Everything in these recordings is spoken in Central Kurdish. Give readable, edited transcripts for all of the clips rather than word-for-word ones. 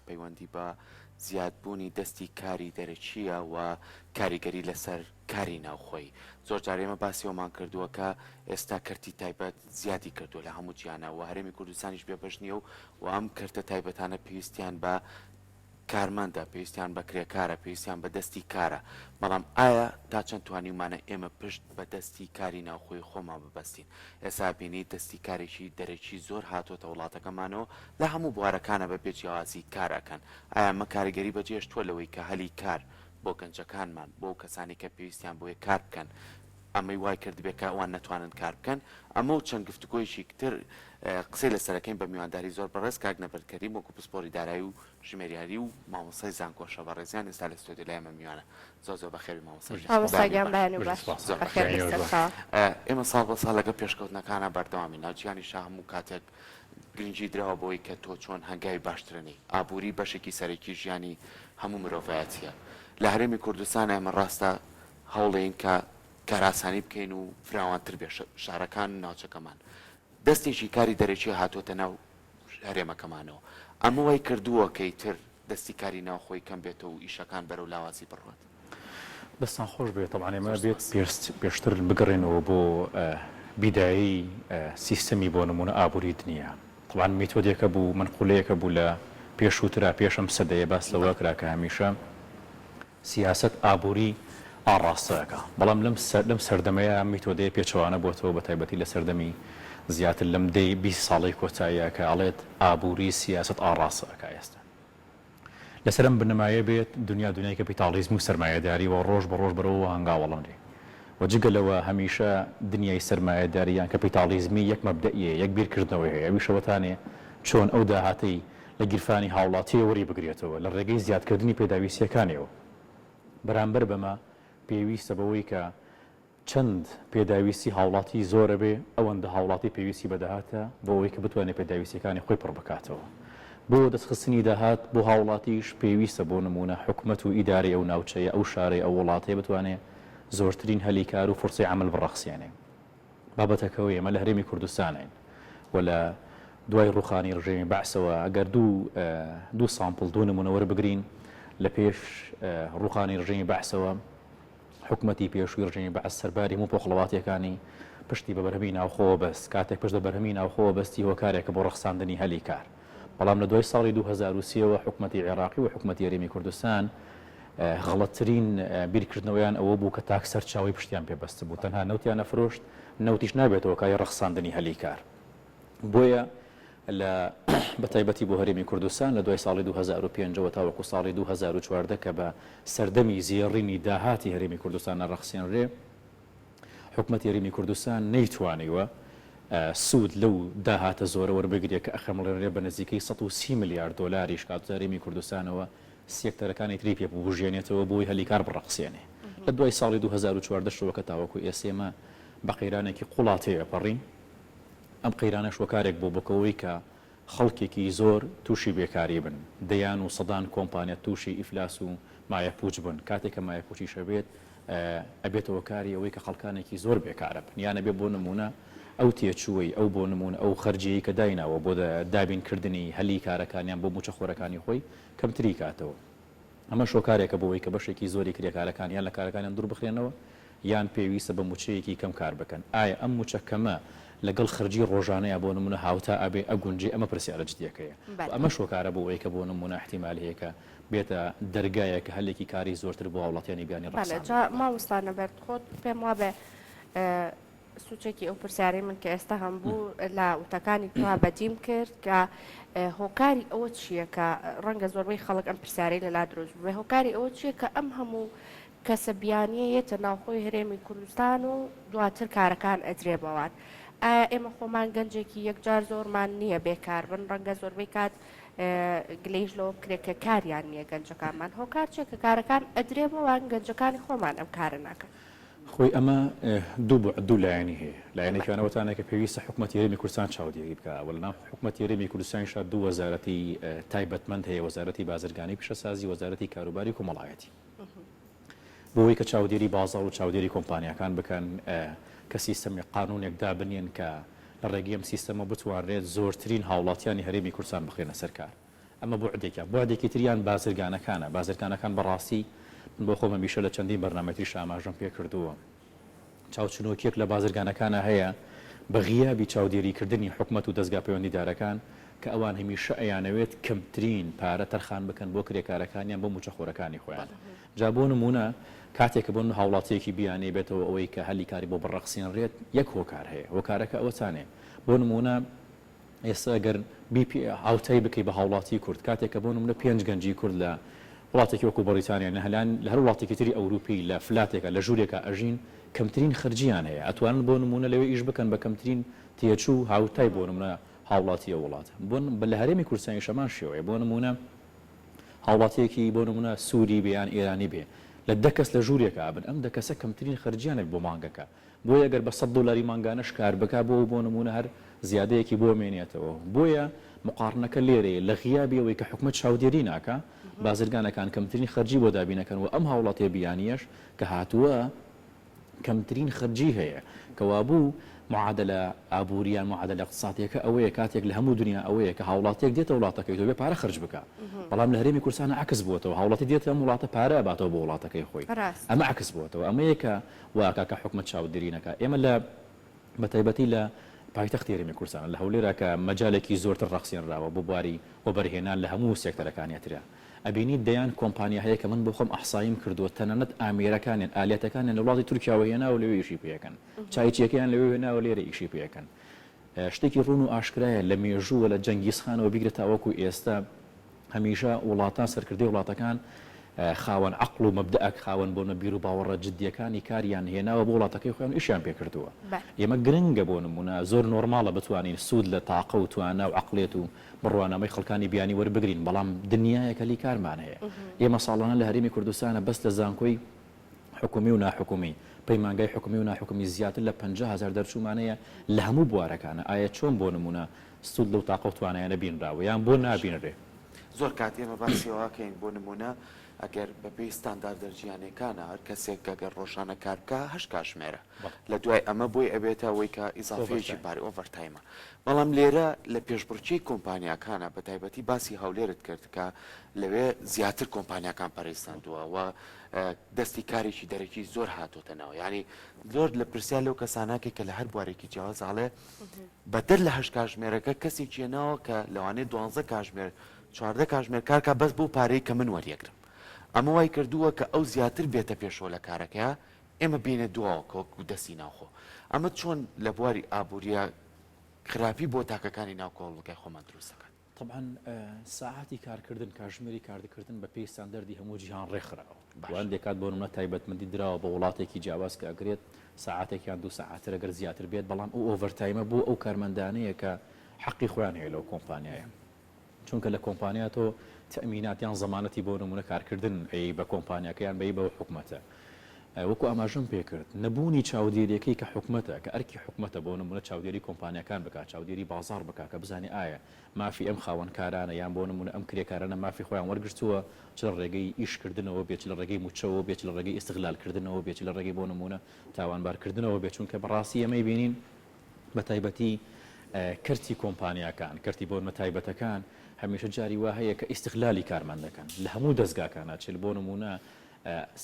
پەیوەندی بە زیادبوونی دەستی کاری دەرەچیە و کاریگەری لەسەر کاری ناوخۆی. زۆر جار ئێمە باسیەوەمان کردووە کە ئێستا کەرتی تایبەت زیادی کردو لە هەموو جیانە و هەرێمی کوردستانیش بێبەش نییە و ئەم کەرتە تایبەتانە پێویستیان بە کارمەندە، پێویستیان بە کرێکارە، پێویستیان بە دەستی کارە. بەڵام ئایا تا چەند توانیمانە ئێمە پشت بە دەستی کاری ناوخۆی خۆمان ببەستین؟ ئێستا بینی دەستی کارێکی دەرەکی زۆر هاتۆتە وڵاتەکەمانەوە لە هەموو بوارەکانە بە پێ جیاوازی کارەکەن. ئایا ئەمە کاریگەری بەجێشتووە لەوەی کە هەلی کار بۆ گەنجەکانمان بۆ کەسانی کە پێویستیان بۆیە کار بکەن ئەمەی وای کردبێت کە ئەوان نەتوانن کار بکەن؟ ئەمە و چەند گفتوگۆیشی کتر قسەی لەسەرەکەین بە میوانداری زۆر بەڕێز کاک نەبەرکەریم وەکو پسپۆری دارایی و ژمێریاری و مامۆستای زانکۆشە بەڕێزیان ئێستا لە ستۆدیۆ لای ئێمە میوانە. زۆر زۆر بەخێری مامۆستای. ئێمە ساڵ بە ساڵ لەگە پێشکەوتنەکانە بەردەوامی ناوجیانی شا هەموو کاتێک گرنگی درراوە بۆی کە تۆ چۆن هەنگاوی باشترنی ئابووری بەشێکی سەرەکی ژیانی هەموو مرۆڤایەتیە. لە هەرێمی کوردستان ئێمە ڕاستە هەوڵێن کە کاراسانی بکەین و فراوانتر بێ شارەکان و ناوچەکەمان. دەستێکی کاری دەرەکی هاتۆتە ناو هەرێمەکەمانەوە. ئەمە وای کردووە کەیتر دەستی کاری ناوخۆی کەم بێتەوە و ئیشەکان بەرەو لاوازی بڕوات. دەستان خۆش بێت طبعاً ئێمە بێت پێشتر بگەڕێنەوە بۆ بیدایی سیستەمی بۆ نمونە ئابووری دنیا. طبعاً میتۆدێکە بوو منقولەیەکە بوو لە پێشووترا پێشەم سەدەیە باس لەوە کرا کە هەمیشە سیاست ئابووری ئاڕاستەکە. بەڵام لەم سەردەمەیە میتۆدەیە پێچەوانە بۆتەوە بە تایبەتی لە سەردەمی زیاتر لەم دەی 20 ساڵی کۆتاییە کە ئەڵێت ئابووری سیاست ئاڕاستەکە ئێستا. لەسەرم بنەمایە بێت دنیا دنیای کەپیتاڵیزم و سەرمایەداری و ڕۆژ بە ڕۆژ بەرەوە هەنگاوەڵەندێ. و جگەلەوە هەمیشە دنیای سەرمایەداریان کەپیتاڵیزمی یەک مەبدەئیە، یەک بیرکردنەوەی هەیە. ئەویشەوەتانێ چۆن ئەو داهاتەی لە گیرفانی هاوڵاتیە وەری بگرێتەوە لە ڕێگەی زیادکردنی پێداویستیەکانیەوە. بەرامبەر بەمە پێویستە بەوەی کە چەند پێداویستی هاوڵاتی زۆرە بێ ئەوەندە هاوڵاتی پێویستی بەداهاتە بۆ ئەوەی کە بتوانێت پێداویستیەکانی خۆی پڕ بکاتەوە. بۆ دەستخستنی داهات بۆ هاوڵاتیش پێویستە بۆ نمونە حکومەت و ئیداری ئەو ناوچەیە ئەو شارەی ئەو وڵاتەیە بتوانێت زۆرترین هەلی کار و فرسەی عمل بڕەخسیانێ. بابەتەکەوەی ئێمە لە هەرێمی کوردستانین و لە دوای ڕوخانی ڕژێمی بەعسەوە ئەگەر دوو سامپڵ دوو نمونە وەربگرین لە پێش ڕوخانی ڕژێمی بەعسەوە حکومەتی پێشووی ڕژێمی بەعس سەرباری هەموو پۆخڵەواتیەکانی پشتی بە بەرهەمی ناوخۆوە بەست. کاتێک پشت بە بەرهەمی ناوخۆوە بەستی هۆکارێکە بۆ ڕەخساندنی هەلی کار. بەڵام لە دوای ساڵی 2023ەوە حکومەتی عێراقی و حکومەتی هەرێمی کوردستان غەڵەتترین بیرکردنەوەیان ئەوە بوو کە تاک سەرچاوی پشتیان پێبەست بوو. تەنها نەوتیان نەفرۆشت، نەوتیش نابێتەوە کای ڕەخساندنی هەلی کار. بۆیە لە بەتایبەتی بۆ هەرێمی کوردستان لە دوای ساڵی 2005ەوە تاوەکو ساڵی 2014 کە بە سەردەمی زیێڕینی داهاتی هەرێمی کوردستان نەڕەخسێنرێ، حکومەتی هەرێمی کوردستان نەیتوانیوە سوود لەو داهاتە زۆرە وەربگرێت کە ئەخەمڵێنرێ بە نزیکەی 130 میلیارد دۆلاریش کاتە هەرێمی کوردستانەوە سێکتەرەکانی تری پێ بژێنێتەوە بۆی هەلی کار بڕەخسێنێ. لە دوای ساڵی 2014 کە تاوەکو ئێسێمە بە قەیرانێکی قوڵاتەیە پەڕین. ئەم قەیرانە شوەکارێک بۆ بکەوەی کە خەڵکێکی زۆر تووشی بێکاری بن، دەیان و سەدان کۆمپانیا تووشی ئیفلاس و مایە پوچ بن. کاتێک کە مایە پوچی شەبێت ئەبێتەوە کاری ئەوەی کە خەڵکانێکی زۆر بێکارە بن. یانە بێ بۆ نمونە ئەو تێچووی ئەو بۆ نمونە ئەو خەرجی کە دایناوە بۆ دابینکردنی هەلی کارەکانیان بۆ موچە خۆرەکانی خۆی کەمتری کاتەوە. ئەمە شۆکارێکە بۆەوەی کە بەشێکی زۆری کرێکارەکان یان لە کارەکانیان دوور بخرێنەوە یان پێویستە بە موچەیەکی کەم کار بکەن. ئایا ئەم موچە کەمە لەگەڵ خرجی ڕۆژانەیە بۆ نمونە هاوتا ئەبێ ئەگونجێ ئەمە پرسیارە جدیەکەیە. ئەمە شۆکارە بۆ ئەوەی کە بۆ نمونە احتیمالی هەیە کە بێتە دەرگایە کە هەلێکی کاری زۆرتر بۆ هاوڵاتیانی بیانی ڕەخساند. ماوەستانە بەرد خۆت پێم وابێ سوچێکی ئەو پرسیارەی من کە ئێستا هەم بوو لە وتەکانی توا بەدیم کرد کە هۆکاری ئەوە چییە کە ڕەنگە زۆربەی خەڵک ئەم پرسیارەی لەلا دروست بوو. هۆکاری ئەوە چییە کە ئەم هەموو کەسە بیانیەیەتە ناوخۆی هەرێمی کوردستان و دواتر کارەکان ئەدرێ بەوان. ئێمە خۆمان گەنجێکی یەکجار زۆرمان نییە بێکار بن، ڕەنگە زۆربەی کات گلەیش لەوە بکرێت کە کاریان نییە گەنجەکانمان. هۆکار چێ کە کارەکان ئەدرێ بەوان گەنجەکانی خۆمان ئەم کارە ناکەن. خۆی ئەمە دوو لایەنی هەیە. لایەنێکیانەوەتانە کە پێویستە حکومەتی هەرێمی کوردستان چاودێری بکە. وەڵام حکومەتی هەرێمی کوردستانیشا دوو وەزارەتی تایبەتمەند هەیە، وەزارەتی بازرگانی پیشەسازی، وەزارەتی کاروباری کۆمەڵایەتی. بۆەوەی کە چاودێری بازاڕ و چاودێری کۆمپانیەکان بکەن کە سیستەمی قانونێک دابنێن کە لە ڕێگەی ئەم سیستەمە بتوانرێت زۆرترین هاوڵاتیانی هەرێمی کوردستان بخێنە سەر کار. ئەمە بۆعدێکی تریان بازرگانەکان بەڕاستی من بۆ خۆمە میشە لە چەندین بەرنامەتی شاماژەم پێ کردووە چاوچنۆکێک لە بازرگانەکانە هەیە بە غیابی چاودێریکردنی حکومەت و دەستگا پەیوەندیدارەکان کە ئەوان هەمیشە ئەیانەوێت کەمترین پارە تەرخان بکەن بۆ کرێکارەکانیان بۆ موچەخۆرەکانی خۆیان جا بۆ نمونە کاتێکە بۆ هاوڵاتیەکی بیانێ بێتەوە ئەوەی کە هەلی کاری بۆ بڕەخسیێنرێت یەک هۆکار هەیە هۆکارەکە ئەوەتانێ بۆ نمونە ئێستا ئەگەر هاوتای بکەی بە هاوڵاتی کورد کاتێکە بۆ نمونە 5 گەنجی کورد لە وڵاتێکی وەکو بەریتانیا نەهلان لە هەر وڵاتێکی تری ئەوروپی لە فلاتێکە لە ژوورێکە ئەژین کەمترین خرجیان هەیە ئەتوانن بۆ نمونە لەوێ ئیش بکەن بە کەمترین تێچوو هاوتای بۆ نمونە هاوڵاتی وڵاتە بۆ لە هەرێمی کوردستانی شەمان شێوەیە بۆ نمونە هاوڵاتیەکی بۆ نمونە سووری بێ یان ئێرانی بێ لە 10 کەس لە ژوورێکە ئابن ئەم 10 کەسە کەمترین خرجیانێک بۆ مانگەکە بۆیە ئەگەر بە 100 دلاری مانگانەش کار بکا بۆ نمونە هەر زیادەیەکی بۆ مێنێتەوە بۆیە مقارنەکە لێرەیە لە غیابی ئەوەی کە حکومەت چاودێری ناکە بازرگانەکان کەمترین خرجی بۆ دابینەکەن و ئەم هاوڵاتیە بیانیەش کە هاتووە کەمترین خرجی هەیە کەوا بوو معادلە ئابووریان معادلە اقتصادیەکە ئەوەیە کاتێک لە هەموو دنیا ئەوەیە کە هاوڵاتێک دێتە وڵاتەکەی تۆ بێ پارە خرج بکە بەڵام لە هەرێمی کوردستان عکس بووەتەوە هاوڵاتی دێتە ئەم وڵاتە پارە ئەباتەوە بۆ وڵاتەکەی خۆی ئەمە عکس بووەتەوە ئەمەیە کە واکە کە حکومەت چاودێری نەکە ئێمە لە بەتایبەتی لە پایتەختی هەرێمی کوردستان لە هەولێرە کە مەجالێکی زۆرتر ڕەخسیێنراوە بۆ بواری وەبەرهێنان لە هەموو سێکتەرەکانی ترە ئەبینی دەیان کۆمپانیا هەیە کە من بۆ خۆم ئەحسایم کردووە تەنانەت ئامێرەکانیان ئالێتەکانیان لە وڵاتی تورکیاوە هێناوە لەوێ ئیشی پێەکەن چایچیەکەیان لەوێ هێناوە لێرە ئیشی پێەکەن شتێکی ڕوون و ئاشکرایە لە مێژووە لە جەنگیزخانەوە بیگرێتە وەکو ئێستا هەمیشە وڵاتان سەرکردی وڵاتەکان خاوەن عقل و مەبدەئەک خاوەن بۆ نەبیر و باوەڕە جدیەکانی کاریان هێناوە بۆ وڵاتەکەی خۆیان ئیشیان پێ کردووە ئێمە گرنگە بۆ نمونە زۆر نۆرماڵە بتوانین سوود لە تاقە و توانە و عقلێت و بڕوانەمەی خەڵکانی بیانی وەربگرین بەڵام دنیایەکە لی کارمان هەیە ئێمە ساڵانە لە هەرێمی کوردستانە بەس لە زانکۆی حکومی و ناحکومی پەیمانگای حکومی و ناحکومی زیاتر لە 50,000 دەرچوومانەیە لە هەموو بوارەکانە ئایا چۆن بۆ نمونە سوود لەو تاقە و توانایانە بینراوە یان بۆ نابینرێ زۆر کات ئێمە باسیەوەکەین بۆ نمونە ئەگەر بەپێی ستاندار دەرجیانەکانە هەر کەسێک ئەگەر ڕۆژانە کار بکە 8 کاتژمێرە لە دوای ئەمە بۆی ئەبێتە ئەوەی کە ئیزافەیەکی پارەی ئۆڤەرتایمە بەڵام لێرە لە پێشبڕکێی کۆمپانیاکانە بەتایبەتی باسی هەولێرت کرد کە لەوێ زیاتر کۆمپانیاکان پەرێستاندووە و دەستی کارێکی دەرەکی زۆر هاتۆتەنەوە یعنی زۆر لە پرسیار لەو کەساناکە کە لە هەر بوارێکی جیاوازاڵێ بەدەر لە 8 کاتژمێرەکە کەسی چێنەوە کە لەوانەیە 12 کاتژمێر 14 کاتژمێر کارکە بەس بۆ پارەی کە من وەریەگرم ئەمە وای کردووە کە ئەو زیاتر بێتە پێشەوە لە کارەکەیە ئێمە بینە دووەوە کۆک و دەستی ناوخۆ ئەمە چۆن لە بواری ئابوووریە خراپی بۆ تاکەکانی ناوکۆڵەکەی خۆمان دروستەکەن طبعا ساعتی کارکردن کاتژمێری کاردەکردن بە پێی ستاندەردی هەموو جیهان ڕێکخراوە وان دێکات بۆ نمونە تایبەتمەندی درراوە بە وڵاتێکی جیاواز کە ئەگرێت ساعتێکیان 2 ساعتر ئەگەر زیاتر بێت بەڵام ئەو ئۆڤەرتایمە بۆ ئەو کارمەندانەیە کە حەقی خۆیان هەیە لەو کۆمپانیایە چونکە لە کۆمپانیا تۆ تەمیناتیان زەمانەتی بۆ نمونە کارکردن ئەی بە کۆمپانیەکەیان بەی بەوە حکومەتە وەکو ئاماژەم پێکرد نەبوونی چاودێریەکەی کە حکومەتە کە ئەرکی حکومەتە بۆ نمونە چاودێری کۆمپانیەکان بکات چاودێری بازار بکات کە بزانێ ئایا مافی ئەم خاوەنکارانە یان بۆ نمونە ئەم کرێکارانە مافی خۆیان وەرگرتووە چ لە ڕێگەی ئیشکردنەوە بێت لە ڕێگەی موچەوە بێت لە ڕێگەی ئیستیغلالکردنەوە بێت لە ڕێگەی بۆ نمونە تاوانبارکردنەوە بێت چونکە بەڕاستی ئەمەی بینین بە تایبەتی کەرتی کۆمپانیاکان کەرتی بۆ تایبەتەکان هەمیشە جاری وا هەیە کە ئیستیغلالی کارمەندەکان لە هەموو دەستگاکانە چل بۆ نمونە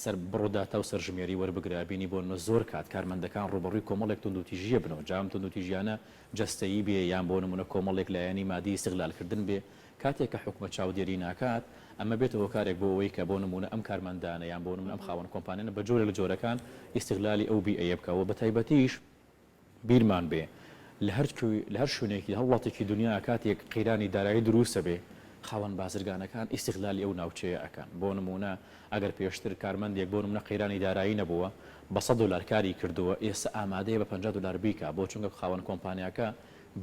سەر بڕۆداتا و سەرژمێری وەربگرا بینی بۆ نمە زۆر کات کارمەندەکان ڕوبەڕووی کۆمەڵێک توندوتیژیە بنەوە جام توندوتیژیانە جەستەیی بێ یان بۆ نمونە کۆمەڵێک لایەنی مادی ئیستیغلالکردن بێ کاتێک کە حکومەت چاودێری ناکات ئەمە بێتەوە کارێک بۆ ئەوەی کە بۆ نمونە ئەم کارمەندانە یان بۆ نمونە ئەم خاوەن کۆمپانیانە بە جۆرە لە جۆرەکان ئیستیغلالی ئەو بیئەیە بکەوە بە تایبەتیش بیرمان بێ لە هەر شوێنێکی هەر وڵاتێکی دنیا کاتێک قەیرانی دارایی دروستە بێ خاوەن بازرگانەکان ئیستیغلالی ئەو ناوچەیە ئەکەن بۆ نمونە ئەگەر پێشتر کارمەندێک بۆ نمونە قەیرانی دارایی نەبووە بە 100 دلار کاری کردووە ئێستا ئامادەیە بە 50 دلار بیکە بۆ چونکە خاوەن کۆمپانیاکە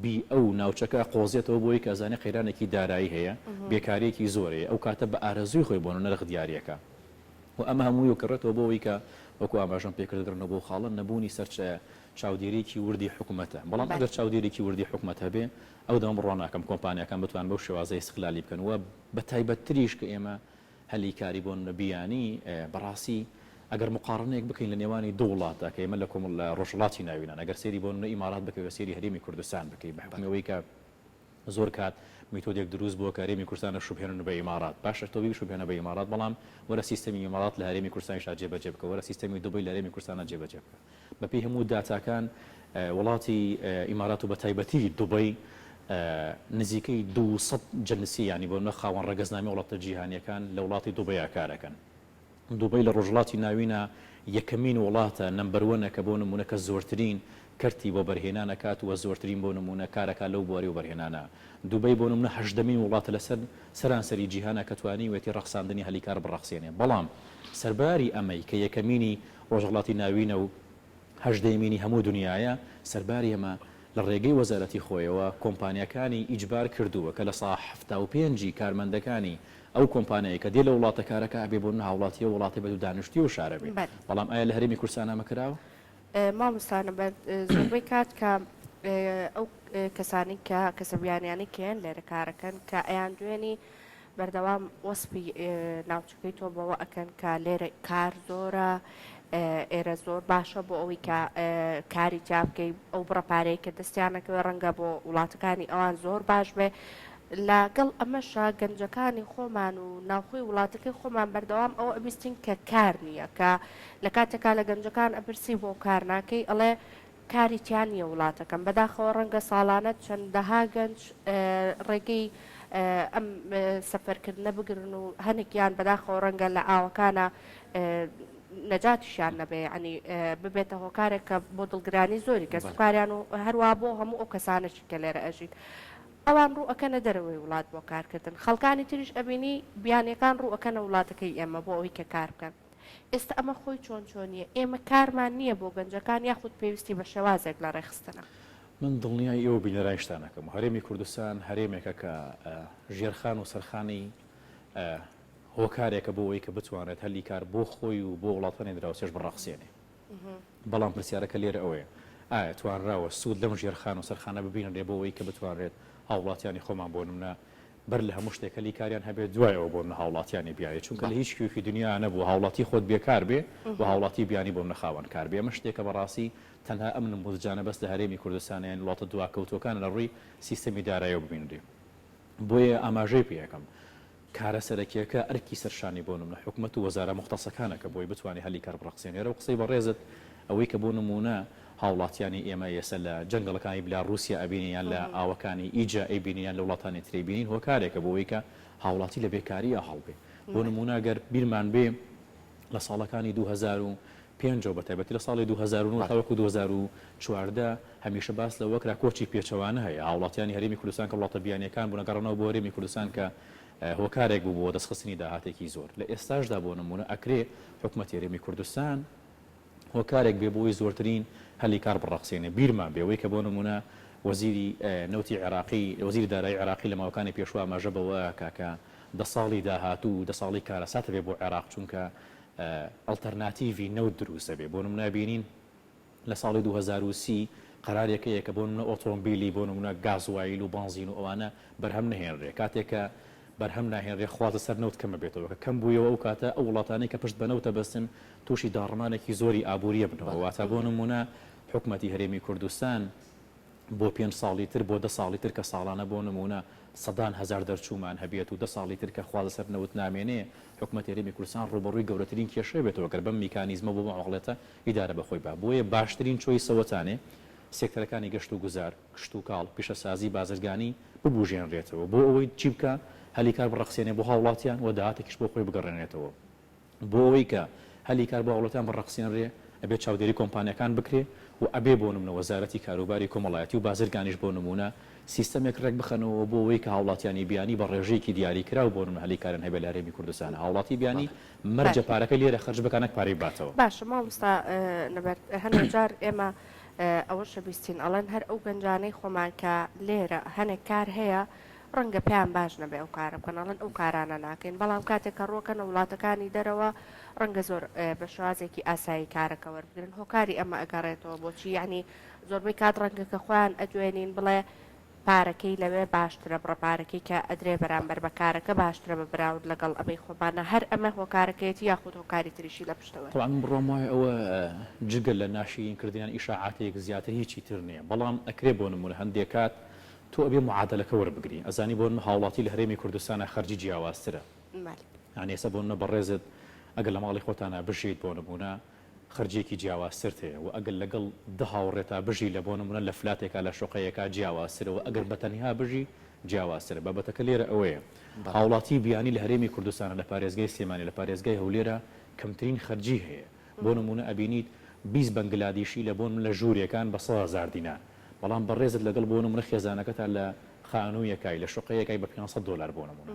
بی ئەو ناوچەکە قۆزیێتەوە بۆی کە ئەزانێ قەیرانێکی دارایی هەیە بێکاریەکی زۆرەیە ئەو کاتە بە ئارەزوی خۆی بۆ نرخ دیارەکە و ئەمە هەمووی و کڕێتەوە بۆەوەی کە وەکو ئاماژەم پێکردنەوە بۆ خاڵن نەبوونی سەرچە چاودێریکی وردی حکومەتە بەڵام ئەگەر چاودێریکی وردی حکومەتە بێ ئەو دەم بڕۆ ناکەم کۆمپانیەکان بتوان بەو شێوازە استیغلالی بکەن و بە تایبەتتریش کە ئێمە هەلی کاری بۆ نەبیانی بەڕاستی ئەگەر مقارنەیەک بکەین لە نێوانی دوو وڵاتە کە ئێمە لە کۆمەڵ لە ڕۆژهەڵاتی ناوینان ئەگەر سێری بۆ نمونە ئیمارات بکەوە سێری هەرێمی کوردستان بکەی بە حکمەوەی کە زۆر کات میتۆدێک دروست بۆ کە هەرێمی کوردستانە شوبهێنن بە ئیمارات باشە تۆ شوبهێنە بە ئیمارات بەڵام وەرە سیستەمی ئیمارات لە هەرێمی کوردستانیشا جێبەجێ بکە وەرە سیستەمی دوبەی لە هەرێمی کوردستانە جێبەجێ بکە بەپێی هەموو داتاکان وڵاتی ئیمارات و بە تایبەتی دوبەی نزیکەی 200 جنسی ینی بۆ نە خاوەن ڕێگەزنامی وڵاتە جیهانیەکان لە وڵاتی دوبەیە کارەکەن دوبەی لە ڕۆژهڵاتی ناوینە یەکەمین وڵاتە نمبەر 1 کە بۆ نمونە کە زۆرترین کەرتی بۆ بەرهێنانەکات وە زۆرترین بۆ نمونە کارەکە لەو بواری و بەرهێنانە دوبەی بۆ نمونە 8مین وڵاتە لەسەر سەرانسەری جیهانە کە توانی وێتی ڕەخساندنی هەلیکار بڕەخسێنێ بەڵام سەرباری ئەمەی کە یەکەمینی ڕۆژهڵاتی ناوینە و 8مینی هەموو دنیاە سەرباری ئەمە لە ڕێگەی وەزارەتی خۆیەوە کۆمپانیەکانی ئیجبار کردووە کە لە ساڵ 75 کارمەندەکانی ئەو کۆمپانیایی کە دێ لە وڵاتە کارەکە ئەبێ بۆ ناوڵاتیە وڵاتی بە دانیشتی و شارەبێ بەڵام ئایا لە هەرێمی کوردستان ئەمەکراوە مامۆستانە بە زۆربەی کات کە ئەو کەسانی کە کەسەبیانیانی کێن لێرە کارەکەن کە ئەیان دوێنی بەردەوام وەسپی ناوچەکەی تۆ بەوە ئەکەن کە لێرە کار زۆرە ئێرە زۆر باشە بۆ ئەوەی کە کاری جا بکەی ئەو بڕەپارەی کە دەستیانەکەوێ ڕەنگە بۆ وڵاتەکانی ئەوان زۆر باش بێ لەگەڵ ئەمەشە گەنجەکانی خۆمان و ناوخۆی وڵاتەکەی خۆمان بەردەوام ئەوە ئەبیستین کە کار نییە کە لە کاتێکا لە گەنجەکان ئەبرسی بۆ کار ناکەی ئەڵێ کاری تیان نییە وڵاتەکەم بەداخەوە ڕەنگە ساڵانە چەندەها گەنج ڕێگەی ئەم سەفەرکردنە بگرن و هەنێکیان بەداخەوە ڕەنگە لە ئاوەکانە نەجاتیشان نەبێ ینی ببێتە هۆکارێک کە بۆ دڵگرانی زۆری کە سوکاریان و هەروە بۆ هەموو ئەو کەسانەشی کە لێرە ئەژین ئەوان ڕوو ئەەکەنە دەرەوەی وڵات بۆ کارکردن خەڵکانی تریش ئەبینی بیانەکان ڕوو ئەەکەنە وڵاتەکەی ئێمە بۆ ئەوەی کە کار بکەن ئێستا ئەمە خۆی چۆنیە ئێمە کارمان نییە بۆ گەنجەکان یاخود پێویستی بە شێوازێک لە ڕێخستنە من دڵنیای ئێوە بینەرایشتانەکەم هەرێمی کوردستان هەرێمێکە کە ژێرخان و سەرخانی هۆکارێکە بۆ ئەوەی کە بتوانێت هەلی کار بۆ خۆی و بۆ وڵاتانی دراوسێش بڕەخسێنێ بەڵام پرسیارەکە لێرە ئەوەیە ئایا توانراوە سوود لەم ژێرخان و سەرخانە ببینن لێ بۆ ئەوەی کە بتوانێت هاوڵاتیانی خۆمان بۆ نمونە بەر لە هەموو شتێک هەلی کاریان هەبێت دوایەوە بۆ منە هاوڵاتیانی بیایە چونکە لە هیچ کوێکی دنیا نەبوو هاوڵاتی خۆت بێکار بێ و هاوڵاتی بیانی بۆ نەخاوەن کار بێ ئەمە شتێکە بەڕاستی تەنها ئەم نموزجانە بەس لە هەرێمی کوردستانیان وڵاتە دواکەوتوەکان لە ڕووی سیستەمی دارایی ببینێ بۆیە ئاماژەی پێەکەم کارە سەرەکیەکە ئەرکی سەرشانی بۆ نمونە حکومەت و وەزارە مختەسەکانەکە بۆی بتوانێت هەلی کار بڕەخسێنێرە و قسەی بەڕێزت ئەوەی کە بۆ نمونە هاوڵاتیانی ئێمە ئێستا لە جەنگەڵەکانی بلا رووسیا ئەبینیان لە ئاوەکانی ئیجا ئەیبینیان لە وڵاتانی ترێبینین هۆکارێکە بۆەوەی کە هاوڵاتی لە بێکاریە هەڵبێ بۆ نمونە گەر بیرمان بێ لە ساڵەکانی 2005 بەتایبەتی لە ساڵی 2009 تاوەکو 2014 هەمیشە باس لە وەکرا کۆچی پێچەوانە هەیە هاوڵاتیانی هەرێمی کوردستان کە وڵاتە بیانیەکان بوون گەڕانەوە بۆ هەرێمی کوردستان کە هۆکارێک بوو بۆ دەستخستنی داهاتێکی زۆر لە ئێستاشدا بۆ نمونە ئەکرێ حکومەتی هەرێمی کوردستان هۆکارێک بێ بۆی زۆرترین هەلی کار بڕەخسێنێ بیرمان بێەوەی کە بۆ نمونە وەزیری نەوتی عێراقی وەزیری دارایی عێراقی لە ماوەکانی پێشوا ماژە بەوە کاکە 10 ساڵی داهاتوو 10 ساڵی کارەساتە بێ بۆ عێراق چونکە ئەڵتەرناتیڤی نەوت دروستە بێ بۆ نمونە بینین لە ساڵی 2030 قەرارێکەیە کە بۆ نمونە ئۆتۆمبیلی بۆ نمونە گازوایل و بنزین و ئەوانە بەرهەم نەهێنرێ کاتێکە بەرهەم ناهێنرێ خوازە سەر نەوت کەمە بێتەوە کە کەم بوویەوە ئەو کاتە ئەو وڵاتانی کە پشت بەنەوتە بەستن تووشی داڕمانێکی زۆری ئابوووریە بنەوە واتە بۆ نمونە حکومەتی هەرێمی کوردستان بۆ 5 ساڵی تر بۆ 10 ساڵی تر کە ساڵانە بۆ نمونە سەدان هەزار دەرچوومان هەبێت و 10 ساڵی تر کە خوازە سەر نەوت نامێنێ حکومەتی هەرێمی کوردستان ڕوبەڕووی گەورەترین کێشەیە بێتەوە گەر بەم میکانیزمە بۆ مەعاڵێتە ئیدارە بەخۆی با بۆیە باشترین چۆی سەوەتانێ سێکتەرەکانی گەشت و گوزار کشت و کاڵ پیشەسازی بازرگانی ببوژێنرێتەوە بۆ ئەوەی چی بکە هەلی کار بڕەخسێنێ بۆ هاوڵاتیان و داهاتێکیش بۆ خۆی بگەڕێنێتەوە بۆ ئەوەی کە هەلی کار بۆ هاوڵاتیان بڕەخسێنرێ ئەبێت چاودێری کۆمپانیەکان بکرێ و ئەبێ بۆ نمونە وەزارەتی کاروباری کۆمەڵایەتی و بازرگانیش بۆ نمونە سیستەمێک ڕێک بخەنەوە بۆ ئەوەی کە هاوڵاتیانی بیانی بە ڕێژەیەکی دیاری کرا و بۆ نمونە هەلی کارن هەبێت لە هەرێمی کوردستان هاوڵاتی بیانی مەرجە پارەکە لێرە خەرج بکانەک پارەی باتەوە باشە مامۆستا نەبەر هەندێک جار ئێمە ئەوەشە بیستین ئەڵەن هەر ئەو گەنجانەی خۆمان کە لێرە هەنێک کار هەیە ڕەنگە پێیان باش نەبێ ئەو کارە بکەنەڵەن ئەو کارانە ناکەین بەڵام کاتێک کە ڕۆکەنە وڵاتەکانی دەرەوە ڕەنگە زۆر بە شێوازێکی ئاسایی کارەکە وەربگرن هۆکاری ئەمە ئەگەڕێتەوە بۆچی یعنی زۆربەی کات ڕەنگە کە خۆیان ئەدوێنین بڵێ پارەکەی لەوێ باشترە بڕەپارەکەی کە ئەدرێ بەرامبەر بە کارەکە باشترە بە براود لەگەڵ ئەمەی خۆبانە هەر ئەمە هۆکارەکەیەتی یاخود هۆکاری تریشی لە پشتەوە طبعاً بڕۆم وایە ئەوە جگەل لە ناشرین کردیان ئیشاعاتەیەک زیاتر هیچی تر نییە بەڵام ئەکرێ بۆ نمونە هەندێک کات تۆ ئەبێ معادلەکە وەربگری ئەزانی بۆ هاوڵاتی لە هەرێمی کوردستانە خەرجی جیاوازترە یعنی ئێستا بۆ بەڕێزت ئەگەر لە ماڵی خۆتانە بژیت بۆ نمونە خەرجێکی جیاوازتر هەیە و ئەگەر لەگەڵ ده هاوڕێتا بژی لە بۆ نمونە لە فلاتێکا لە شوقەیەکە جیاوازترەوە ئەگەر بەتەنها بژی جیاوازترە بابەتەکە لێرە ئەوەیە هاوڵاتی بیانی لە هەرێمی کوردستانە لە پارێزگای سلێمانی لە پارێزگای هەولێرە کەمترین خەرجی هەیە بۆ نمونە ئەبینیت 20 بەنگلادیشی لە بۆن لە ژوورەکان بە 100,000 دینار بەڵام بەڕێزت لەگەڵ بۆ نمونە خێزانەکەتان لە خانوویەکای لە شوقەیەکای بە 500 دلار بۆ نمونە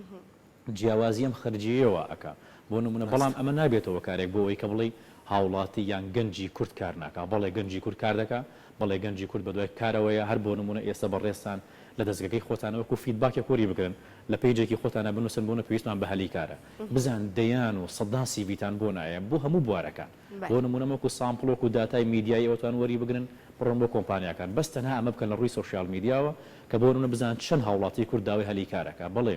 جیاوازیم خەرجیەوە ئەکا بۆ نمونە بەڵام ئەمە نابێتەوە کارێک بۆ ئەوەی کە بڵێ هاوڵاتی یان گەنجی کورد کار ناکە بەڵێ گەنجی کورد کار دەکا بەڵێ گەنجی کورد بە دوای کارەوەیە هەر بۆ نمونە ئێستا بەڕێستان لە دەستگەکەی خۆتانەوەکو فیدباکی کۆری بگرن لە پیجێکی خۆتانە بنووسن بۆنە پێویستمان بە هەلی کارە بزان دەیان و سەداسی بیتان بۆ نایە بۆ هەموو بوارەکان بۆ نمونەمەکو سامپڵۆک و داتای میدیایی ئەوتان وەری بگرن بڕۆن بۆ کۆمپانیاکان بەس تەنها ئەمە بکەن لە ڕووی سۆشیال میدیاوە کە بۆ نمونە بزان چەند هاوڵاتی کورد داوای هەلی کارەکە بڵێ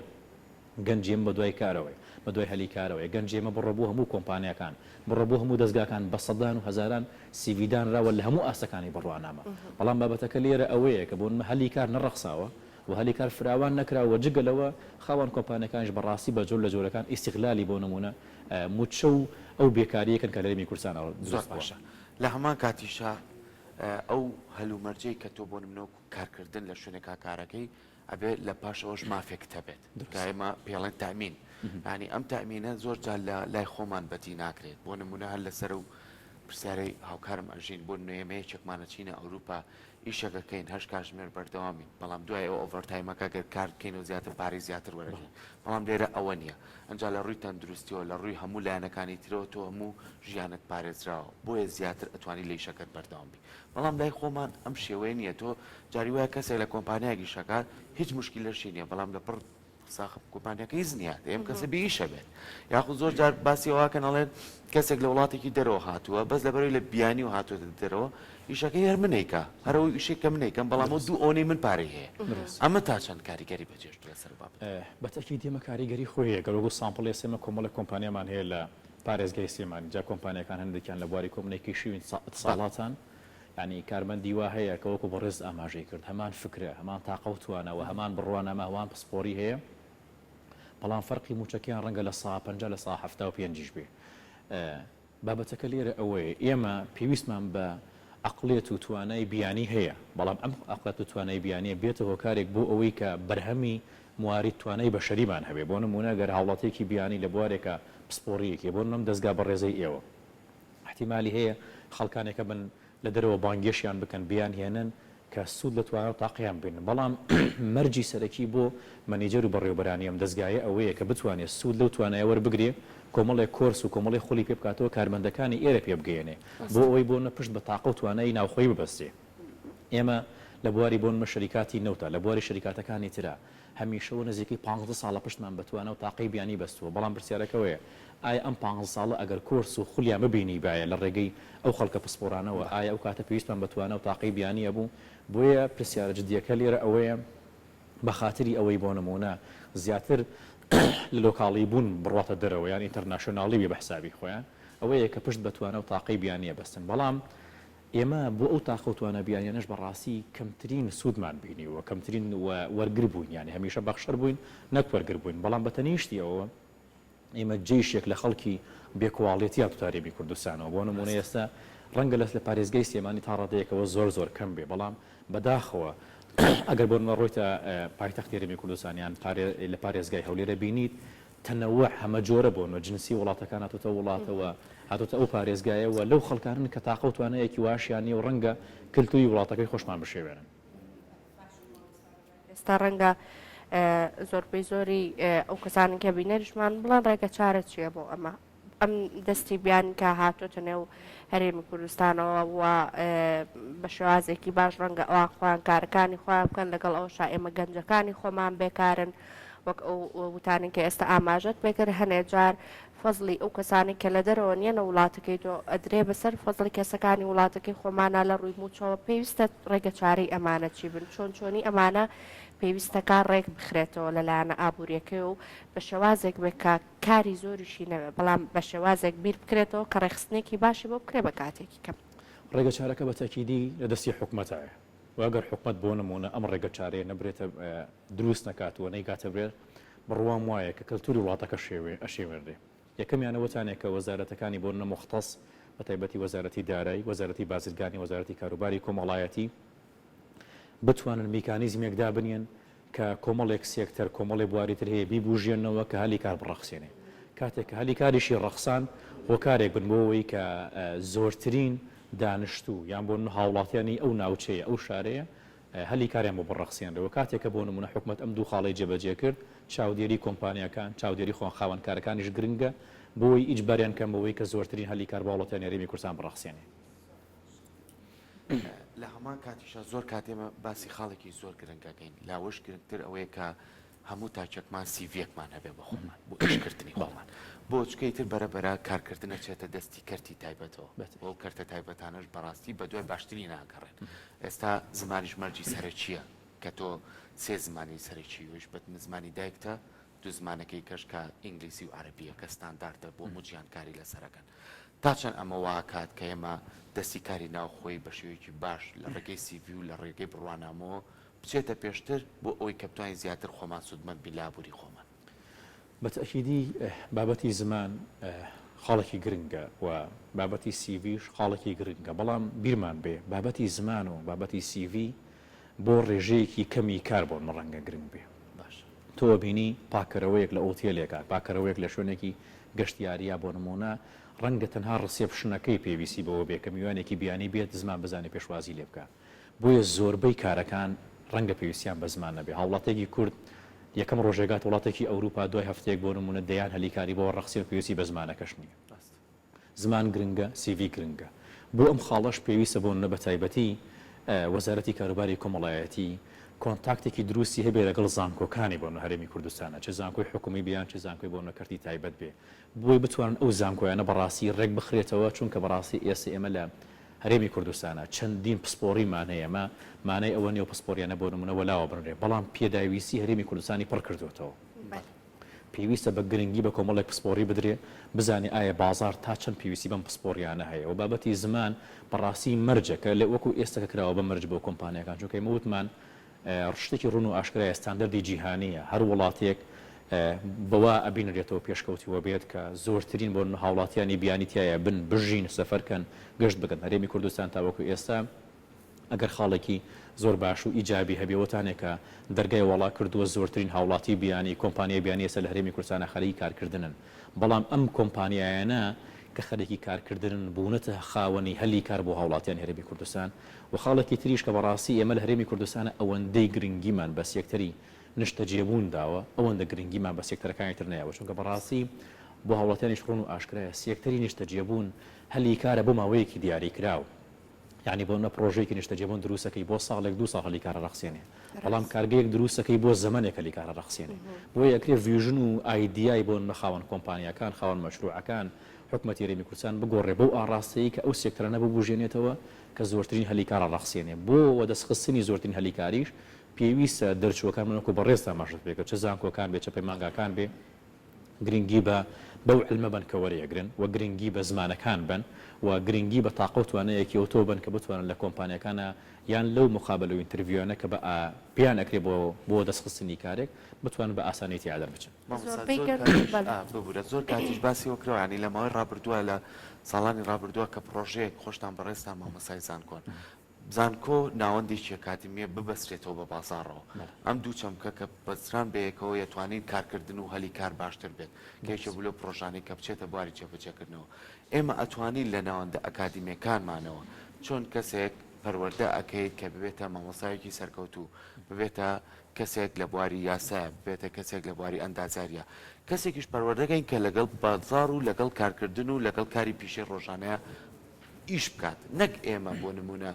گەنجێم بە دوای کارەوەی بە دوای هەلی کارەوەی گەنجێمە بڕە بۆ هەموو کۆمپانیەکان بڕە بۆ هەموو دەستگاکان بە سەدان و هەزاران سیڤیدان راوە لە هەموو ئاسەکانی بڕوانامە بەڵام بابەتەکە لێرە ئەوەیە کە بۆ هەلی کار نەڕەخساوە و هەلی کار فراوان نەکراوە جگەلەوە خاوەن کۆمپانیەکانش بەڕاستی بە جۆر لە جۆرەکان ئیستیغلالی بۆ نمونە موچە و ئەو بێکاریەکەن کە لە هەرێمی کوردستانەوە زۆر باشە لە هەمان کاتیشا ئەو هەلومەرجەی کە تۆ بۆ نمونە کارکردن لە شوێنێکا کارەکەی ئەبێ لە پاش ئەوش مافێک هەبێت کە ئێمە پێڵێن تامین ینی ئەم تامینە زۆر جار لە لای خۆمان بەتی ناکرێت بۆ نمونە هەر لەسەر و پرسیارەی هاوکارم ئەژین بۆ نوێمەیە چێکمانە چینە ئەوروپا ئیشەکەکەین هەش کاتژمێر بەردەوامی بەڵام دوای ئەو ئۆڤەرتایمەکە گەر کارکەین و زیاتر پارەی زیاتر وەرەگرین بەڵام لێرە ئەوە نییە ئەنجا لە ڕووی تەندروستیەوە لە ڕووی هەموو لایەنەکانی ترەوە تۆ هەموو ژیانت پارێزراوە بۆیە زیاتر ئەتوانی لە ئیشەکەت بەردەوام بی بەڵام لای خۆمان ئەم شێوەیە نییە تۆ جاری وایە کەسێک لە کۆمپانیایەکی شەکات هیچ مشکلەشی نییە بەڵام لە پڕ ساخب کۆمپانیەکە هیچ نییە ئێم کەسە بیشە بێت یاخود زۆر جار باسی ئەوواکەن ئەڵێن کەسێک لە وڵاتێکی دەرەوە هاتووە بەس لەبەرەوەی لە بیانی و هاتووە دەرەوە ئیشەکەی هەر منێکە هەرەوەی ئیشێک کە منێکم بەڵام دوو ئۆنەی من پارەی هەیە ئەمە تا چەند کاریگەری بەجێشت لەسەر بابەت بەتەکی دیمە کاریگەری خۆیە گەڵۆ سامپڵی سێمە کۆمەڵە کۆمپانیامان هەیە لە پارێزگای سلێمانی جا کۆمپانیەکان هەندێکیان لە بواری کۆمنێکی شوین ساڵاتان ینی کارمەندی وا هەیە کە وەکو بەڕێز ئاماژەی کرد هەمان فکرە هەمان تاقە و توانەوە هەمان بڕوانەمە هەمان پسپۆری هەیە بەڵام فەرقی موچەکەیان ڕەنگە لە سا 50 لە سا 75 بێ بابەتەکە لێرە ئەوەیە ئێمە پێویستمان بە عقلێت و توانای بیانی هەیە بەڵام ئەم عقلێت و توانای بیانیە بێتە هۆکارێک بۆ ئەوەی کە بەرهەمی موارد توانای بەشەریمان هەبێ بۆ نمونە گەر هاوڵاتێکی بیانی لە بوارێکە پسپۆریەکی بۆ نم دەستگا بە ڕێزەی ئێوە احتیمالی هەیە خەڵکانێکە بن لە دەرەوە بانگێشیان بکەن بیان هێنن کە سوود لە توانە و تاقییان بین بەڵام مەرجی سەرەکی بۆ مەنیجەر و بەڕێوەبەرانی ئەم دەستگایە ئەوەیە کە بتوانێت سوود لەو توانایە وەربگرێ کۆمەڵێک کۆرس و کۆمەڵی خولی پێ بکاتەوە کارمەندەکانی ئێرە پێ بگەێنێ بۆ ئەوەی بۆ نەپشت بە تاقە و توانایی ناوخۆی ببەستێ ئێمە لە بواری بۆنمە شەریکاتی نەوتە لە بواری شەریکاتەکانی ترە هەمیشەوە نزیکی 15 ساڵە پشتمان بەتوانە و تاقی بیانی بەستووە بەڵام پرسیارەکەوەیە ئایا ئەم 15 ساڵە ئەگەر کۆرس و خولیان ببینی باە لە ڕێگەی ئەو خەڵکە پسپۆرانەوە ئایا ئەو کاتە پێویستمان بەتوانە و تاقی بیانیە بوو بۆیە پرسیارە جدیەکە لێرە ئەوەیە بە خاتری ئەوەی بۆ نمونە زیاتر لە لۆکاڵی بوون بڕاتە دەرەوە یان ئینتەرناشۆناڵی بێ بە حسابی خۆیان ئەوەیە کە پشت بەتوانە و تاقی بیانیە بەستن بەڵام ئێمە بۆ ئەو تاقەوتوانە بیانیانش بەڕاستی کەمترین سوودمان بینیوە کەمترین وەرگر بووین ینی هەمیشە بەخشەر بووین نەک وەرگر بووین بەڵام بەتەنیشتی ئەوە ئێمە جێشێک لە خەڵکی بێکواڵێتی تاریبی کوردستانەوە بۆ نمونە ئێستا ڕەنگە لەس لە پارێزگای سلێمانی تا ڕادەیەکەوە زۆر کەم بێ بەڵام بەداخەوە ئەگەر بۆنمە ڕۆیتە پایتەختی هەرێمی کوردستانیان لە پارێزگای هەولێرە بینیت تەنەوع هەمە جۆرە بۆنمە جنسی وڵاتەکان هاتوتە وڵاتەوە هاتوتە ئەو پارێزگایەوە لەو خەڵکانن کە تاقە و توانەیەکی واشیانی و ڕەنگە کلتوری وڵاتەکەی خۆشمان بشێوێنن ئێستا ڕەنگە زۆربەی زۆری ئەو کەسانی کە بینەریشمان بڵێن ڕێگە چارە چیە بۆ ئەمە ئەم دەستی بیان کە هاتوتە نێو هەرێمی کوردستانەوە و بە شێوازێکی باش ڕەنگە ئەوان خۆیان کارەکانی خۆیان بکەن لەگەڵ ئەوشا ئێمە گەنجەکانی خۆمان بێکارن وەک ئەو وتانی کە ئێستا ئاماژەت بێکرد هەنێ جار فەزلی ئەو کەسانی کە لە دەرەوە نیەنە وڵاتەکەی تۆ ئەدرێ بەسەر فەزلی کەسەکانی وڵاتەکەی خۆمانە لە ڕووی موچەوە پێویستە ڕێگە چارەی ئەمانە چی بن چۆنی ئەمانە پێویستەکان ڕێک بخرێتەوە لەلایەنە ئابوووریەکەی و بە شێوازێک بێ کاری زۆریشی نەوێ بەڵام بە شێوازێک بیر بکرێتەوە کە ڕێخستنێکی باشی بۆ بکرێ بە کاتێکی کەم ڕێگە چارەکە بە تاکیدی لە دەستی حکومەتایە و واگەر حکومت بۆ نمونە ئەم ڕێگە چارەیە نەبرێتە دروست نکاتوە نەیگاتە برێت بڕوام وایە کە کەلتوری وڵاتەکە ئەشێوێردێ یەکەمیانەوەتانێک کە وەزارەتەکانی بۆ نەموختص بە تایبەتی وەزارەتی دارایی وەزارەتی بازرگانی وەزارەتی کاروباری کۆمەڵایەتی بتوانن میکانیزمێک دابنێن کە کۆمەڵێک سێکتەر کۆمەڵی بواریتر هەیە بیبوژێنەوە کە هەلی کار بڕەخسێنێ کاتێک کە هەلی کاریشی ڕەخسان هۆکارێک بن بۆەوەی کە زۆرترین دانیشتوو یان بۆ هاوڵاتیانی ئەو ناوچەیە ئەو شارەیە هەلی کاریان بۆ بڕەخسێنەوە کاتێک کە بۆ نمونە حکومەت ئەم دوو خاڵی جێبەجێ کرد چاودێری کۆمپانیەکان چاودێری خۆخاوەنکارەکانیش گرنگە بۆی ئیجباریان کەم بەوەی کە زۆرترین هەلی کار بە وڵاتیانی هەرێمی کوردستان بڕەخسێنێ لە هەمان کاتیشە زۆر کاتێمە باسی خاڵێکی زۆر گرنگەکەین لاوەش گرنگتر ئەوەیە کە هەموو تاچەکمان سیڤێکمان هەبێ بە خۆمان بۆ ئیشکردنی خۆمان بۆ چکەی تر بەرەبەرە کارکردنە چێتە دەستی کەرتی تایبەتەوە بۆ کەرتە تایبەتانەش بەڕاستی بە دوای باشترین ناگەڕێن ئێستا زمانیش مەرجی سەرەکیە کە تۆ سێ زمانی سەرەکی وش بە زمانی دایکتە دوو زمانەکەی کەش کە ئینگلیسی و عەربیە کە ستانداردە بۆ موجیانکاری لەسەرەکەن تا چەند ئەمە واکات کە ئێمە دەستی کاری ناوخۆی بە شێوەیەکی باش لە ڕێگەی سیڤی و لە ڕێگەی بڕوانامەوە بچێتە پێشتر بۆ ئەوەی کە بتوانین زیاتر خۆمان سوودمەند بیلابووری خۆمان بەتەکیدی بابەتی زمان خاڵێکی گرنگە و بابەتی سیڤیش خاڵێکی گرنگە بەڵام بیرمان بێ بابەتی زمان و بابەتی سیڤی بۆ ڕێژەیەکی کەمی کار بۆ ڕەنگە گرنگ بێ باش تۆ بینی پاکەرەوەیەک لە ئۆتێلێکە پاکەرەوەیەک لە شوێنێکی گەشتیاریە بۆ نمونە ڕەنگە تەنها ڕسێپشنەکەی پێویستی بەوە بێ کە میوانێکی بیانی بێت زمان بزانێ پێشوازی لێ بکە بۆیە زۆربەی کارەکان ڕەنگە پێویستیان بە زمان نەبێ هاوڵاتێکی کورد یەکەم ڕۆژێگات وڵاتێکی ئەوروپا دوای هەفتەیەک بۆ نمونە دەیان هەلیکاری بۆ ڕەخسی و پێویستی بە زمانەکەش نییە زمان گرنگە سیڤی گرنگە بۆ ئەم خاڵەش پێویستە بۆ نە بە تایبەتی وەزارەتی کاروباری کۆمەڵایەتی کۆنتاکتێکی دروستی هەبێ لەگەڵ زانکۆکانی بۆ هەرێمی کوردستانە چه زانکۆی حکومی بیان چه زانکۆی بۆ نەکەرتی تایبەت بێ بۆی بتوانن ئەو زانکۆیانە بەڕاستی ڕێک بخرێتەوە چونکە بەڕاستی ئێستا ئێمە لە هەرێمی کوردستانە چەندین پسپۆڕیمان هەیە ئەمە مانای ئەوە نیە و پسپۆریانە بۆ نمونە وەلاوە بنرێ بەڵام پێداویستی هەرێمی کوردستانی پڕ کردوێتەوە پێویستە بە گرنگی بە کۆمەڵێک پسپۆری بدرێ بزانێ ئایا بازار تا چەند پێویستی بەم پسپۆریانە هەیە و بابەتی زمان بەڕاستی مەرجەکە لە وەکو ئێستا کراوە بە مەرج بۆ کۆمپانیەکان چونکە وتمان ڕشتێکی ڕون و ئاشکرای ستاندەردی جیهانیە هەر وڵاتێک بەوا ئەبینرێتەوە پێشکەوتیوە بێت کە زۆرترین بۆ هاوڵاتیانی بیانیتیایە بن بژین سەفەرکەن گەشت بگەن هەرێمی کوردستان تاوەکو ئێستا ئەگەر خاڵێکی زۆر باش و ئیجابی هەبێوەتانێکە دەرگای وڵا کردووە زۆرترین هاوڵاتی بیانی کۆمپانیای بیانی ئێستا لە هەرێمی کوردستانە خەریکی کارکردنن بەڵام ئەم کۆمپانیایانە کە خەریکی کارکردن بوونەتە خاوەنی هەلی کار بۆ هاوڵاتیان هەرێمی کوردستان و خاڵێکی تریش کە بەڕاستی ئێمە لە هەرێمی کوردستانە ئەوەندەی گرنگیمان بە سێکتەری نیشتە جێبوون داوە ئەوەندە گرنگیمان بە سێکتەرەکانی تر نایەوە چونکە بەڕاستی بۆ هاوڵاتیانیش ڕوون و ئاشکرایە سێکتەری نیشتە جێبوون هەلی کارە بۆ ماوەیەکی دیاری کراوە یعنی بۆ نە پرۆژەیەکی نیشتە جێبوون دروستەکەی بۆ ساڵێک دو ساڵ هەلی کارە ڕەخسێنێ بەڵام کارگەیەک دروستەکەی بۆ زەمانێک هەلی کارە ڕەخسێنێ بۆ یەکرێ ڤیژن و ئایدیای بۆ نەخاوەن کۆمپانیەکان خاوەن مەشروعەکان حکومەتی هەرێمی کوردستان بگۆڕێ بەو ئاڕاستەیە کە ئەو سێکتەرە نەببوژێنێتەوە کە زۆرترین هەلی کارە ڕەخسێنێ بۆ وەدەستخستنی زۆرترین هەلی کاریش پێویستە دەرچووەکان منەکو بەڕێز تاماشت بێکە چه زانکۆکان بێ چه پەیمانگاکان بێ گرنگی بە بەو علمە بن کە وەرەگرن و گرنگی بە زمانەکان بن و گرنگی بە تاقە و توانەیەکی ئۆتۆ بن کە بتوانن لە کۆمپانیەکانە یان لەو مقابل و ئینترڤیوانە کە بە پیان ئەکرێ بۆ دەستخستنی کارێک بتوانن بە ئاسانیتی عادەر بچن ببورە زۆر کاتیش باسی وەکرەوە ینی لە ماوەی ڕابردووە لە ساڵانی ڕابردووە کە پرۆژەیەک خۆشتان بەڕێستان مامەسای زانکۆن زانکۆ ناوەندێکی ئەکادمیە ببەسترێتەوە بە بازارڕەوە ئەم دوو چەمکە کە بەسران بەیەکەوە یەتوانین کارکردن و هەلی کار باشتر بێت کێشە بوو لە پرۆژانەی کە بچێتە بواری جێبەجێکردنەوە ئێمە ئەتوانین لە ناوەندە ئەکادمیەکانمانەوە چۆن کەسێک پەروەردە ئەکەیت کە ببێتە مامۆسایەکی سەرکەوتوو ببێتە کەسێک لە بواری یاسایە ببێتە کەسێک لە بواری ئەندازاریە کەسێکیش پەروەردەکەین کە لەگەڵ بازار و لەگەڵ کارکردن و لەگەڵ کاری پیشەی ڕۆژانەیە ئیش بکات نەک ئێمە بۆ نمونە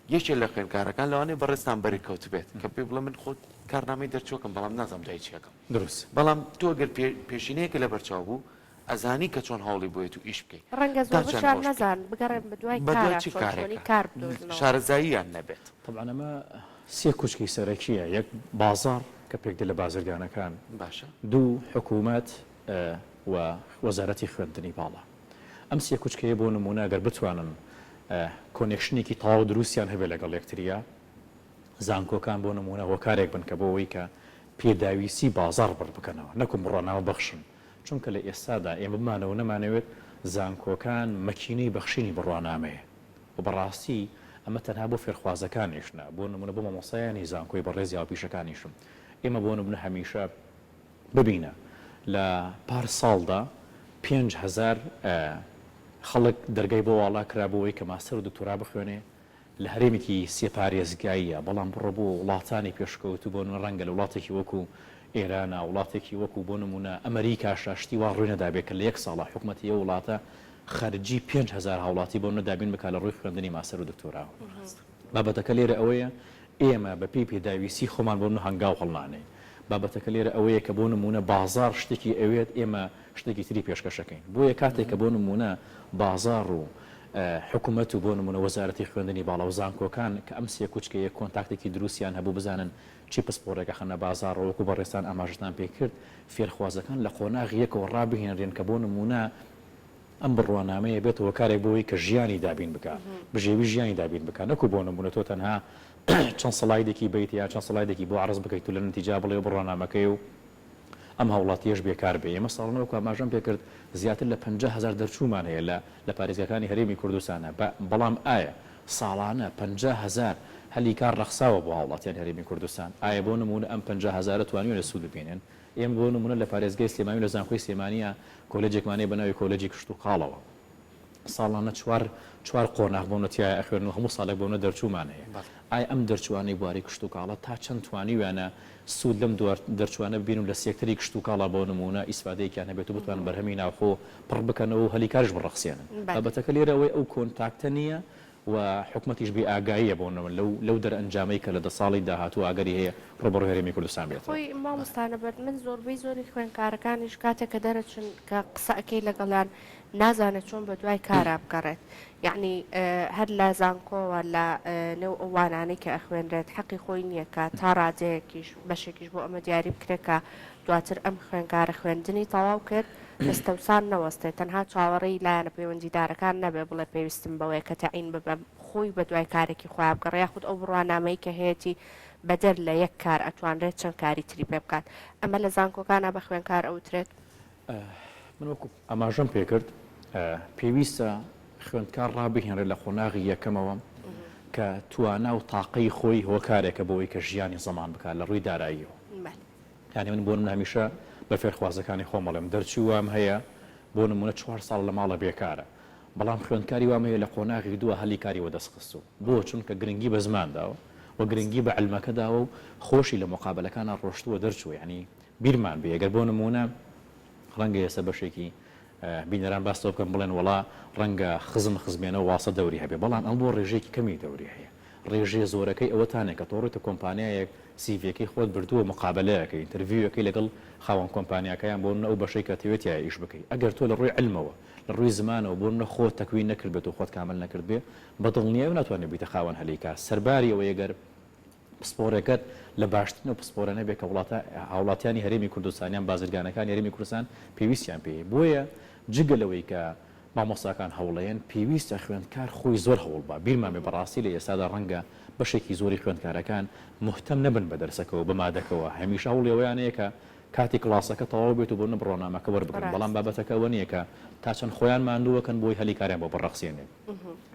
یەکێک لە خوێندکارەکان لەوانەیە بەڕێستان بەری کەوت بێت کە پێ بڵێ من خۆت کارنامەی دەرچۆکم بەڵام نازانم دوای چیەکەم دروست بەڵام تۆ گەر پێشینەیەکە لە بەرچاو بوو ئەزانی کە چۆن هەوڵی بۆیت و ئیش بکەیت ڕەنگە زۆر شار نەزان بگەڕێن بە دوای کار شارەزاییان نەبێت طبعا ئەمە سێ کوچکی سەرەکیە یەک بازار کە پێکدە لە بازرگانەکان باشە دوو حکوومەت و وەزارەتی خوێندنی باڵا ئەم سێ کوچکەیە بۆ نمونە ئەگەر بتوانن کۆنێکشنێکی تاو دروستیان هەبێت لەگەڵ یەکتریا زانکۆکان بۆ نمونە هۆکارێک بن کە بۆەوەی کە پێداویستی بازار بڕبکەنەوە نەکو بڕۆناوە بەخشن چونکە لە ئێستادا ئێمە بمانەوە نەمانەوێت زانکۆکان مەکینەی بەخشینی بڕوانامەیە و بەڕاستی ئەمە تەنها بۆ فێرخوازەکانیشنە بۆ نمونە بۆ مامۆسایانی زانکۆی بەڕێزی هاوپیشەکانیشم ئێمە بۆ نمونە هەمیشە ببینە لە پار ساڵدا 5,000 خەڵک دەرگای بۆ واڵا کرابەوەی کە ماستەر و دکتۆرا بخوێنێ لە هەرێمێکی سێپارێزگاییە بەڵام بڕۆ بۆ وڵاتانی پێشکەوت و بۆ ڕەنگە لە وڵاتێکی وەکو ئێرانە وڵاتێکی وەکو بۆ نمونە ئەمریکا شتی وا ڕووی نەدابێت کە لە یەک ساڵە حکوومەتی ئەو وڵاتە خەرجی 5,000 هاوڵاتی بۆ نەدابین بکە لە ڕووی خوێندنی ماستەر و دکتۆرا بابەتەکە لێرە ئەوەیە ئێمە بە پێی پێداویستی خۆمان بۆ هەنگاو هەڵنانێ بابەتەکە لێرە ئەوەیە کە بۆ نمونە بازار شتێکی ئەوێت ئێمە شتێکی تری پێشکەشەکەین بۆیە کاتێک کە بۆ نمونە بازار و حکوومەت و بۆ نمونە وەزارەتی خوێندنی باڵا و زانکۆکان کە ئەم سێ کوچکەیە کۆنتاکتێکی دروستیان هەبوو بزانن چی پسپۆرێکە خەنە بازارڕەوەکو بەڕێستان ئاماژتان پێکرد فێرخوازەکان لە قۆناغی یەکەوە ڕابهێنرێن کە بۆ نمونە ئەم بڕوانامەیە بێتەوە کارێک بۆی کە ژیانی دابین بکە بژێوی ژیانی دابین بکە نەکو بۆ نمونە تۆ تەنها چەند سڵایدێکی بیت یا چەند سڵایدێکی بۆ عرض بکەیت و لە نتیجا بڵێ بڕوانامەکەی و ئەم هاوڵاتیەش بێکار بێ ئێمە ساڵنەوەکو ئاماژەم پێکرد زیاتر لە 50,000 دەرچوومان هەیە لە پارێزگەکانی هەرێمی کوردستانە بەڵام ئایا ساڵانە 50,000 هەلی کار ڕەخساوە بۆ هاوڵاتیان هەرێمی کوردستان ئایا بۆ نمونە ئەم 50,000 توانیوە لە سوود ببینێن ئێمە بۆ نمونە لە پارێزگای سلێمانی لە زانکۆی سلێمانیە کۆلێجێکمانەیە بە ناوی کۆلێجی کشت و قاڵەوە ساڵانە چوار قۆناغ بۆنەتیایە ئەخوێن و هەموو ساڵێک بۆنە دەرچوومان هەیە ئایا ئەم دەرچوانەی بواری کشت و کاڵە تا چەند توانیویانە سوود لەم دەرچوانە ببین و لە سێکتەری کشت و کاڵا بۆ نمونە ئیسفادەیەکیان هەبێت و بتوانن بەرهەمی ناوخۆ پڕ بکەنەوە و هەلی کارش بڕەخسێنن بابەتەکە لێرە ئەوەی ئەو کۆنتاکتە نییە و حکومەتیش بێ ئاگاییە بۆ نەوە لەو دەرئەنجامەی کە لە 10 ساڵی داهاتوو ئاگەری هەیە ڕۆبەڕۆی هەرێمی کوردستان بێت خۆی مامۆستانە بەر من زۆری خوێندکارەکانیش کاتێک کە دەرەچن کە قسەکەی لەگەڵیان نازانێت چۆن بە دوای کارا بگەڕێت یعنی هەر لە زانکۆوە لە نێو ئەوانانەی کە ئەخوێنرێت حەقی خۆی نییە کە تا ڕادەیەکیش بەشێکیش بۆ ئەمە دیاری بکرێتکە دواتر ئەم خوێنکارە خوێندنی تەواو کرد دەستەوسان نەوەستێت تەنها چاوەڕێی لایەنە پەیوەندیدارەکان نەبێ بڵێ پێویستم بەوەیە کە تەعین ببەم خۆی بە دوای کارێکی خۆیان بگەڕێ یاخود ئەو بڕوانامەی کە هەیەی بەدەر لە یەک کار ئەتوانرێت چەند کاری تری پێ بکات ئەمە لە زانکۆکانە بە خوێنکار ئەوترێت من وەکو ئاماژەم پێکرد پێویستە خوێندکار ڕابهێنرێت لە قۆناغی یەکەمەوە کە توانا و تاقەی خۆی هۆکارێکە بۆەوەی کە ژیانی زەمان بکات لە ڕووی داراییەوە یعنی من بۆ من هەمیشە بە فێرخوازەکانی خۆمەڵێم دەرچی وام هەیە بۆ نمونە 4 ساڵ لە ماڵە بێکارە بەڵام خوێندکاری وام هەیە لە قۆناغی دووە هەلی کاریوە دەستخست و بۆ چونکە گرنگی بە زمانداوە و گرنگی بە علمەکەداوە و خۆشی لە مقابلەکانە ڕۆشتووە دەرچووە یعنی بیرمان بێ ئەگەر بۆ نمونە ڕەنگە ئێستا بەشێکی بینەران باستەوە بکەم بڵێن وڵا ڕەنگە خزمێنەوە واسە دەوری هەبێ بەڵام ئەم بۆ ڕێژەیەکی کەمی دەوری هەیە ڕێژێ زۆرەکەی ئەوەتانێک کە تۆڕێتە کۆمپانیایەک سیڤەکەی خۆت بردووە مقابلەیەکە ئینتەرویوەکەی لەگەڵ خاوەن کۆمپانیاکەیان بۆ ئەو بەشەی کە تەوێتیە ئیش بکەیت ئەگەر تۆ لە ڕووی علمەوە لە ڕووی زمانەوە بۆ نە خۆت تەکوین نەکردبێت و خۆت کامل نەکرد بێ بەدڵنیە و ناتوانێت بیتە خاوەن هەلیکا سەرباری ئەوە ئەگەر پسپۆرەکەت لە باشترین و پسپۆرە نەبێت کە هاوڵاتیانی هەرێمی کوردستانیان بازرگانەکانی هەرێمی کوردستان پێویستیان پێ بۆیە جگەلەوەی کە مامۆستاکان هەوڵەیەن پێویستە خوێندکار خۆی زۆر هەوڵ بە بیرمامێ بەڕاستی لە ئێستادا ڕەنگە بەشێکی زۆری خوێندکارەکان مهتەم نەبن بە دەرسەکەەوە بەمادەکەەوە هەمیشە هەوڵێەوەیانەیە کە کاتی کلاسەکە تەواو بێت و بۆ نەبڕۆنامەکە وەربگرن بەڵام بابەتەکەەوە نییە کە تا چەند خۆیان ماندووەکەن بۆی هەلی کاریان بۆ بەڕەخسێنێن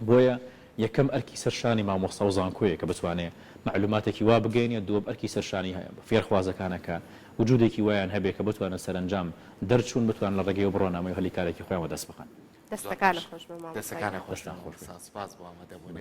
بۆیە یەکەم ئەرکی سەرشانی مامۆستا و زانکۆیە کە بتوانێت معلوماتێکی وا بگەینێت دووەم ئەرکی سەرشانی فێرخوازەکانەکە وجودێکی وایان هەبێت کە بتوانن سەرنجام دەرچوون بتوان لە ڕێگەی و بڕۆنامەی هەلی کارێکی خۆیانەوە دەست بخەن دەستەکانە خۆش دەستەکانە خۆشتان خۆش سپاس بۆ ئامادەبوونی